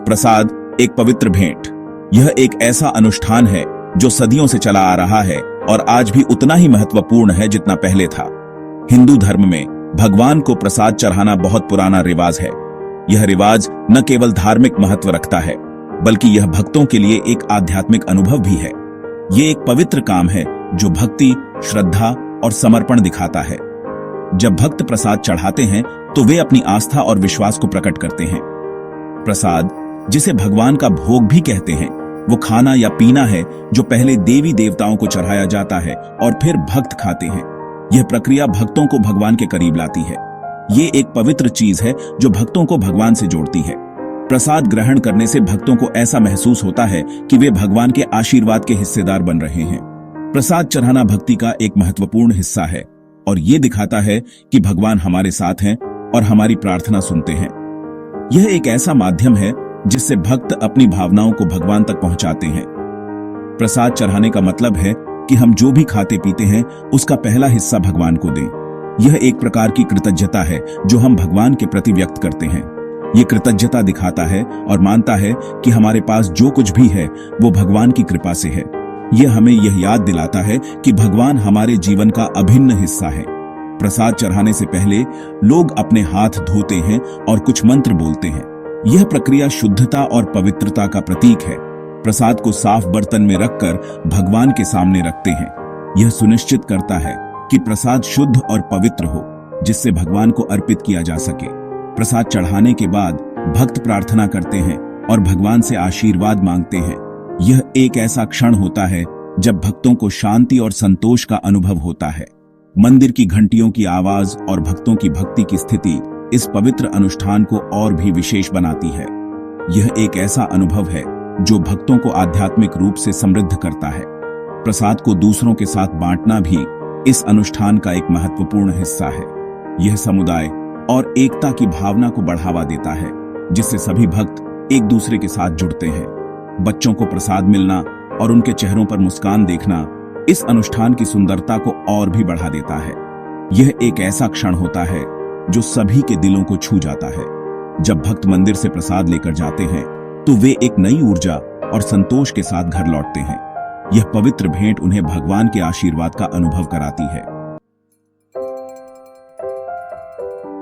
प्रसाद एक पवित्र भेंट। यह एक ऐसा अनुष्ठान है जो सदियों से चला आ रहा है और आज भी उतना ही महत्वपूर्ण है जितना पहले था। हिंदू धर्म में भगवान को प्रसाद चढ़ाना बहुत पुराना रिवाज है। यह रिवाज न केवल धार्मिक महत्व रखता है, बल्कि यह भक्तों के लिए एक आध्यात्मिक अनुभव भी है। ये एक पवित्र काम है जो भक्ति, श्रद्धा और समर्पण दिखाता है। जब भक्त प्रसाद चढ़ाते हैं तो वे अपनी आस्था और विश्वास को प्रकट करते हैं। प्रसाद, जिसे भगवान का भोग भी कहते हैं, वो खाना या पीना है जो पहले देवी देवताओं को चढ़ाया जाता है और फिर भक्त खाते हैं। यह प्रक्रिया भक्तों को भगवान के करीब लाती है। ये एक पवित्र चीज है जो भक्तों को भगवान से जोड़ती है। प्रसाद ग्रहण करने से भक्तों को ऐसा महसूस होता है कि वे भगवान के आशीर्वाद के हिस्सेदार बन रहे हैं। प्रसाद चढ़ाना भक्ति का एक महत्वपूर्ण हिस्सा है और ये दिखाता है कि भगवान हमारे साथ हैं और हमारी प्रार्थना सुनते हैं। यह एक ऐसा माध्यम है जिससे भक्त अपनी भावनाओं को भगवान तक पहुंचाते हैं। प्रसाद चढ़ाने का मतलब है कि हम जो भी खाते पीते हैं उसका पहला हिस्सा भगवान को दें। यह एक प्रकार की कृतज्ञता है जो हम भगवान के प्रति व्यक्त करते हैं। यह कृतज्ञता दिखाता है और मानता है कि हमारे पास जो कुछ भी है वो भगवान की कृपा से है। यह हमें यह याद दिलाता है कि भगवान हमारे जीवन का अभिन्न हिस्सा है। प्रसाद चढ़ाने से पहले लोग अपने हाथ धोते हैं और कुछ मंत्र बोलते हैं। यह प्रक्रिया शुद्धता और पवित्रता का प्रतीक है। प्रसाद को साफ बर्तन में रखकर भगवान के सामने रखते हैं। यह सुनिश्चित करता है कि प्रसाद शुद्ध और पवित्र हो, जिससे भगवान को अर्पित किया जा सके। प्रसाद चढ़ाने के बाद भक्त प्रार्थना करते हैं और भगवान से आशीर्वाद मांगते हैं। यह एक ऐसा क्षण होता है जब भक्तों को शांति और संतोष का अनुभव होता है। मंदिर की घंटियों की आवाज और भक्तों की भक्ति की स्थिति इस पवित्र अनुष्ठान को और भी विशेष बनाती है। यह एक ऐसा अनुभव है जो भक्तों को आध्यात्मिक रूप से समृद्ध करता है। प्रसाद को दूसरों के साथ बांटना भी इस अनुष्ठान का एक महत्वपूर्ण हिस्सा है। यह समुदाय और एकता की भावना को बढ़ावा देता है, जिससे सभी भक्त एक दूसरे के साथ जुड़ते हैं। बच्चों को प्रसाद मिलना और उनके चेहरों पर मुस्कान देखना इस अनुष्ठान की सुंदरता को और भी बढ़ा देता है। यह एक ऐसा क्षण होता है जो सभी के दिलों को छू जाता है। जब भक्त मंदिर से प्रसाद लेकर जाते हैं तो वे एक नई ऊर्जा और संतोष के साथ घर लौटते हैं। यह पवित्र भेंट उन्हें भगवान के आशीर्वाद का अनुभव कराती है।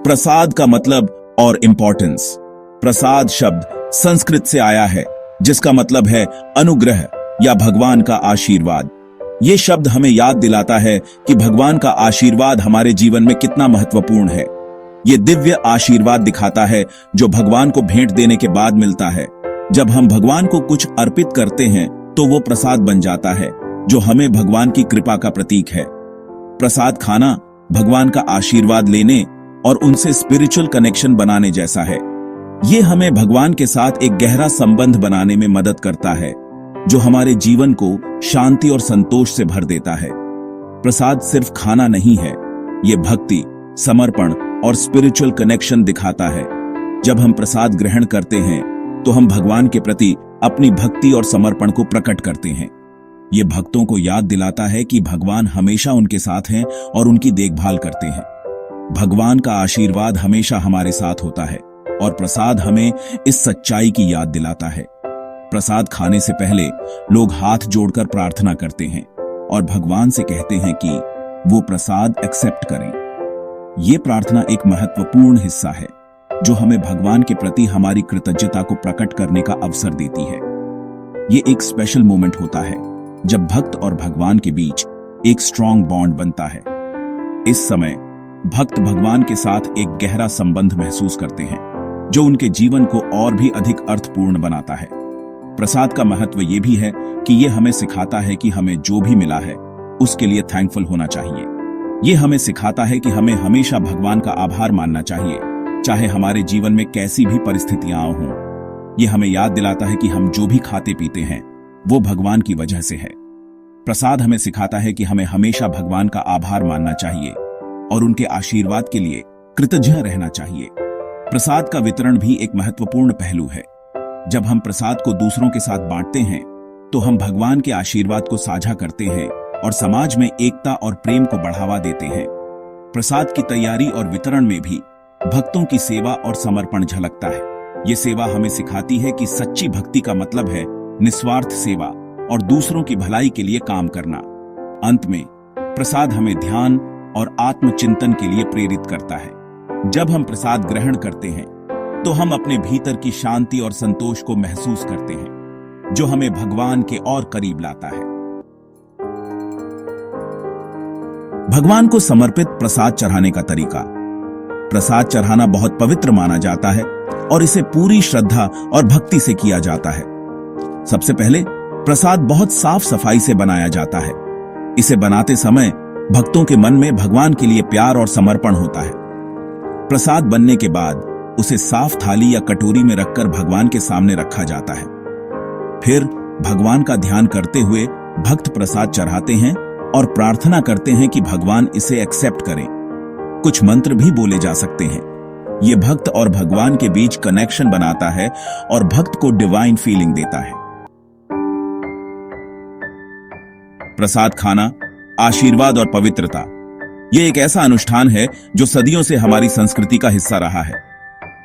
प्रसाद का मतलब और इंपॉर्टेंस। प्रसाद शब्द संस्कृत से आया है, जिसका मतलब है अनुग्रह या भगवान का आशीर्वाद। ये शब्द हमें याद दिलाता है कि भगवान का आशीर्वाद हमारे जीवन में कितना महत्वपूर्ण है। ये दिव्य आशीर्वाद दिखाता है जो भगवान को भेंट देने के बाद मिलता है। जब हम भगवान को कुछ अर्पित करते हैं तो वो प्रसाद बन जाता है, जो हमें भगवान की कृपा का प्रतीक है। प्रसाद खाना भगवान का आशीर्वाद लेने और उनसे स्पिरिचुअल कनेक्शन बनाने जैसा है। ये हमें भगवान के साथ एक गहरा संबंध बनाने में मदद करता है, जो हमारे जीवन को शांति और संतोष से भर देता है। प्रसाद सिर्फ खाना नहीं है, ये भक्ति, समर्पण और स्पिरिचुअल कनेक्शन दिखाता है। जब हम प्रसाद ग्रहण करते हैं तो हम भगवान के प्रति अपनी भक्ति और समर्पण को प्रकट करते हैं। ये भक्तों को याद दिलाता है कि भगवान हमेशा उनके साथ हैं और उनकी देखभाल करते हैं। भगवान का आशीर्वाद हमेशा हमारे साथ होता है और प्रसाद हमें इस सच्चाई की याद दिलाता है। प्रसाद खाने से पहले लोग हाथ जोड़कर प्रार्थना करते हैं और भगवान से कहते हैं कि वो प्रसाद एक्सेप्ट करें। ये प्रार्थना एक महत्वपूर्ण हिस्सा है जो हमें भगवान के प्रति हमारी कृतज्ञता को प्रकट करने का अवसर देती है। ये एक स्पेशल मोमेंट होता है जब भक्त और भगवान के बीच एक स्ट्रॉन्ग बॉन्ड बनता है। इस समय भक्त भगवान के साथ एक गहरा संबंध महसूस करते हैं, जो उनके जीवन को और भी अधिक अर्थपूर्ण बनाता है। प्रसाद का महत्व ये भी है कि ये हमें सिखाता है कि हमें जो भी मिला है उसके लिए थैंकफुल होना चाहिए। ये हमें सिखाता है कि हमें हमेशा भगवान का आभार मानना चाहिए, चाहे हमारे जीवन में कैसी भी परिस्थितियां हों। ये हमें याद दिलाता है कि हम जो भी खाते पीते हैं वो भगवान की वजह से है। प्रसाद हमें सिखाता है कि हमें हमेशा भगवान का आभार मानना चाहिए और उनके आशीर्वाद के लिए कृतज्ञ रहना चाहिए। प्रसाद का वितरण भी एक महत्वपूर्ण पहलू है। जब हम प्रसाद को दूसरों के साथ बांटते हैं तो हम भगवान के आशीर्वाद को साझा करते हैं और समाज में एकता और प्रेम को बढ़ावा देते हैं। प्रसाद की तैयारी और वितरण में भी भक्तों की सेवा और समर्पण झलकता है। ये सेवा हमें सिखाती है कि सच्ची भक्ति का मतलब है निस्वार्थ सेवा और दूसरों की भलाई के लिए काम करना। अंत में प्रसाद हमें ध्यान और आत्मचिंतन के लिए प्रेरित करता है। जब हम प्रसाद ग्रहण करते हैं तो हम अपने भीतर की शांति और संतोष को महसूस करते हैं, जो हमें भगवान के और करीब लाता है। भगवान को समर्पित प्रसाद चढ़ाने का तरीका। प्रसाद चढ़ाना बहुत पवित्र माना जाता है और इसे पूरी श्रद्धा और भक्ति से किया जाता है। सबसे पहले प्रसाद बहुत साफ सफाई से बनाया जाता है। इसे बनाते समय भक्तों के मन में भगवान के लिए प्यार और समर्पण होता है। प्रसाद बनने के बाद उसे साफ थाली या कटोरी में रखकर भगवान के सामने रखा जाता है। फिर भगवान का ध्यान करते हुए भक्त प्रसाद चढ़ाते हैं और प्रार्थना करते हैं कि भगवान इसे एक्सेप्ट करें। कुछ मंत्र भी बोले जा सकते हैं। ये भक्त और भगवान के बीच कनेक्शन बनाता है और भक्त को डिवाइन फीलिंग देता है। प्रसाद खाना, आशीर्वाद और पवित्रता। यह एक ऐसा अनुष्ठान है जो सदियों से हमारी संस्कृति का हिस्सा रहा है।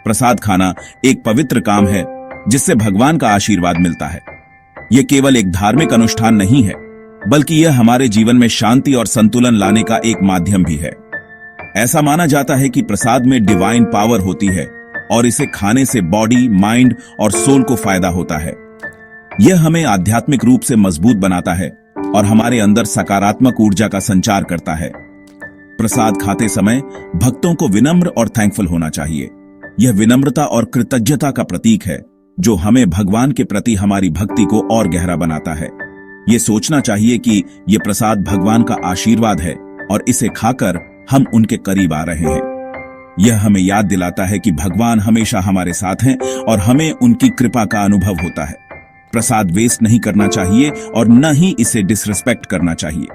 प्रसाद खाना एक पवित्र काम है जिससे भगवान का आशीर्वाद मिलता है। यह केवल एक धार्मिक अनुष्ठान नहीं है, बल्कि यह हमारे जीवन में शांति और संतुलन लाने का एक माध्यम भी है। ऐसा माना जाता है कि प्रसाद में डिवाइन पावर होती है और इसे खाने से बॉडी, माइंड और सोल को फायदा होता है। यह हमें आध्यात्मिक रूप से मजबूत बनाता है और हमारे अंदर सकारात्मक ऊर्जा का संचार करता है। प्रसाद खाते समय भक्तों को विनम्र और थैंकफुल होना चाहिए। यह विनम्रता और कृतज्ञता का प्रतीक है जो हमें भगवान के प्रति हमारी भक्ति को और गहरा बनाता है। ये सोचना चाहिए कि यह प्रसाद भगवान का आशीर्वाद है और इसे खाकर हम उनके करीब आ रहे हैं। यह हमें याद दिलाता है कि भगवान हमेशा हमारे साथ हैं और हमें उनकी कृपा का अनुभव होता है। प्रसाद वेस्ट नहीं करना चाहिए और न ही इसे डिसरिस्पेक्ट करना चाहिए।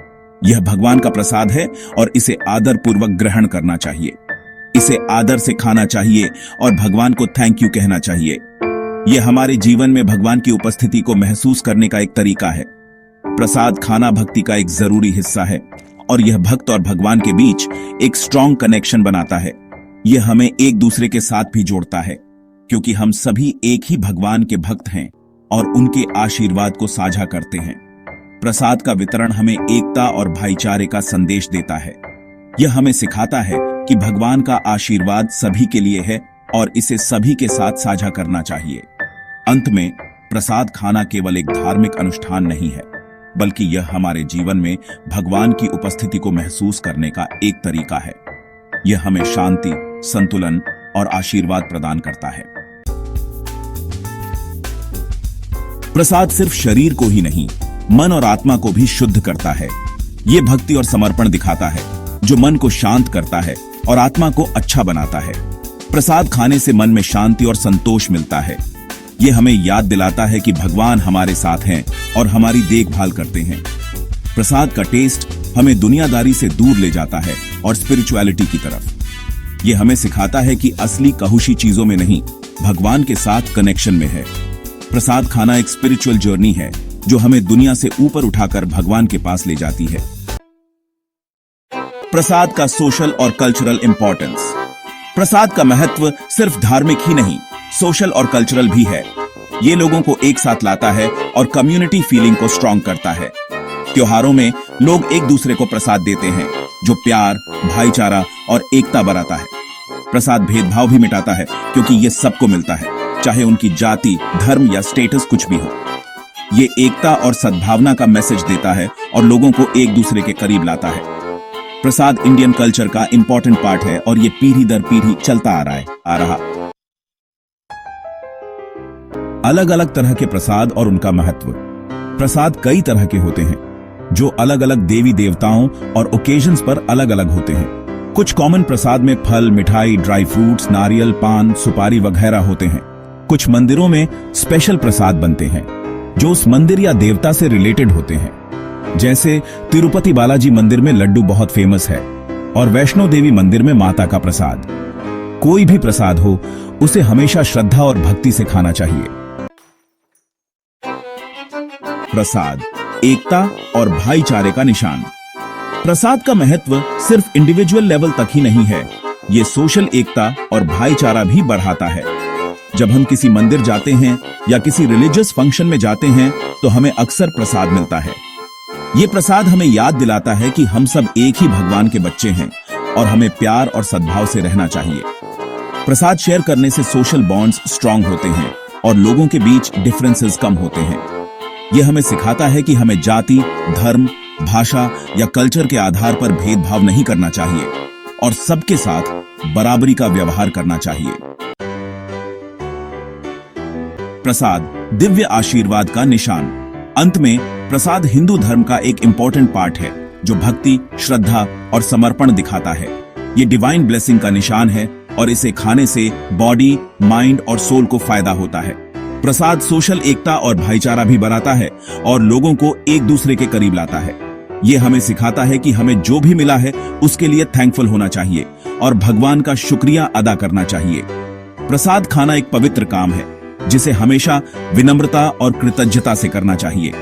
यह भगवान का प्रसाद है और इसे आदर पूर्वक ग्रहण करना चाहिए। इसे आदर से खाना चाहिए और भगवान को थैंक यू कहना चाहिए। यह हमारे जीवन में भगवान की उपस्थिति को महसूस करने का एक तरीका है। प्रसाद खाना भक्ति का एक जरूरी हिस्सा है और यह भक्त और भगवान के बीच एक स्ट्रॉन्ग कनेक्शन बनाता है। यह हमें एक दूसरे के साथ भी जोड़ता है, क्योंकि हम सभी एक ही भगवान के भक्त हैं और उनके आशीर्वाद को साझा करते हैं। प्रसाद का वितरण हमें एकता और भाईचारे का संदेश देता है। यह हमें सिखाता है कि भगवान का आशीर्वाद सभी के लिए है और इसे सभी के साथ साझा करना चाहिए। अंत में प्रसाद खाना केवल एक धार्मिक अनुष्ठान नहीं है, बल्कि यह हमारे जीवन में भगवान की उपस्थिति को महसूस करने का एक तरीका है। यह हमें शांति, संतुलन और आशीर्वाद प्रदान करता है। प्रसाद सिर्फ शरीर को ही नहीं, मन और आत्मा को भी शुद्ध करता है। यह भक्ति और समर्पण दिखाता है, जो मन को शांत करता है और आत्मा को अच्छा बनाता है। प्रसाद खाने से मन में शांति और संतोष मिलता है। यह हमें याद दिलाता है कि भगवान हमारे साथ हैं और हमारी देखभाल करते हैं। प्रसाद का टेस्ट हमें दुनियादारी से दूर ले जाता है और स्पिरिचुअलिटी की तरफ। यह हमें सिखाता है कि असली कहुशी चीजों में नहीं, भगवान के साथ कनेक्शन में है। प्रसाद खाना एक स्पिरिचुअल जर्नी है जो हमें दुनिया से ऊपर उठाकर भगवान के पास ले जाती है। प्रसाद का सोशल और कल्चरल इंपॉर्टेंस। प्रसाद का महत्व सिर्फ धार्मिक ही नहीं, सोशल और कल्चरल भी है। ये लोगों को एक साथ लाता है और कम्युनिटी फीलिंग को स्ट्रॉन्ग करता है। त्योहारों में लोग एक दूसरे को प्रसाद देते हैं, जो प्यार, भाईचारा और एकता बढ़ाता है। प्रसाद भेदभाव भी मिटाता है, क्योंकि ये सबको मिलता है, चाहे उनकी जाति, धर्म या स्टेटस कुछ भी हो। ये एकता और सद्भावना का मैसेज देता है और लोगों को एक दूसरे के करीब लाता है। प्रसाद इंडियन कल्चर का इंपॉर्टेंट पार्ट है और ये पीढ़ी दर पीढ़ी चलता आ रहा। अलग अलग तरह के प्रसाद और उनका महत्व। प्रसाद कई तरह के होते हैं, जो अलग अलग देवी देवताओं और ओकेजन्स पर अलग अलग होते हैं। कुछ कॉमन प्रसाद में फल, मिठाई, ड्राई फ्रूट्स, नारियल, पान, सुपारी वगैरह होते हैं। कुछ मंदिरों में स्पेशल प्रसाद बनते हैं जो उस मंदिर या देवता से रिलेटेड होते हैं। जैसे तिरुपति बालाजी मंदिर में लड्डू बहुत फेमस है और वैष्णो देवी मंदिर में माता का प्रसाद। कोई भी प्रसाद हो, उसे हमेशा श्रद्धा और भक्ति से खाना चाहिए। प्रसाद एकता और भाईचारे का निशान। प्रसाद का महत्व सिर्फ इंडिविजुअल लेवल तक ही नहीं है, ये सोशल एकता और भाईचारा भी बढ़ाता है। जब हम किसी मंदिर जाते हैं या किसी रिलीजियस फंक्शन में जाते हैं तो हमें अक्सर प्रसाद मिलता है। ये प्रसाद हमें याद दिलाता है कि हम सब एक ही भगवान के बच्चे हैं और हमें प्यार और सद्भाव से रहना चाहिए। प्रसाद शेयर करने से सोशल बॉन्ड्स स्ट्रांग होते हैं और लोगों के बीच डिफरेंसेस कम होते हैं। यह हमें सिखाता है कि हमें जाति, धर्म, भाषा या कल्चर के आधार पर भेदभाव नहीं करना चाहिए और सबके साथ बराबरी का व्यवहार करना चाहिए। प्रसाद दिव्य आशीर्वाद का निशान। अंत में प्रसाद हिंदू धर्म का एक इंपॉर्टेंट पार्ट है जो भक्ति, श्रद्धा और समर्पण दिखाता है। ये डिवाइन ब्लेसिंग का निशान है और इसे खाने से बॉडी, माइंड और सोल को फायदा होता है। प्रसाद सोशल एकता और भाईचारा भी बढ़ाता है और लोगों को एक दूसरे के करीब लाता है। ये हमें सिखाता है कि हमें जो भी मिला है उसके लिए थैंकफुल होना चाहिए और भगवान का शुक्रिया अदा करना चाहिए। प्रसाद खाना एक पवित्र काम है जिसे हमेशा विनम्रता और कृतज्ञता से करना चाहिए।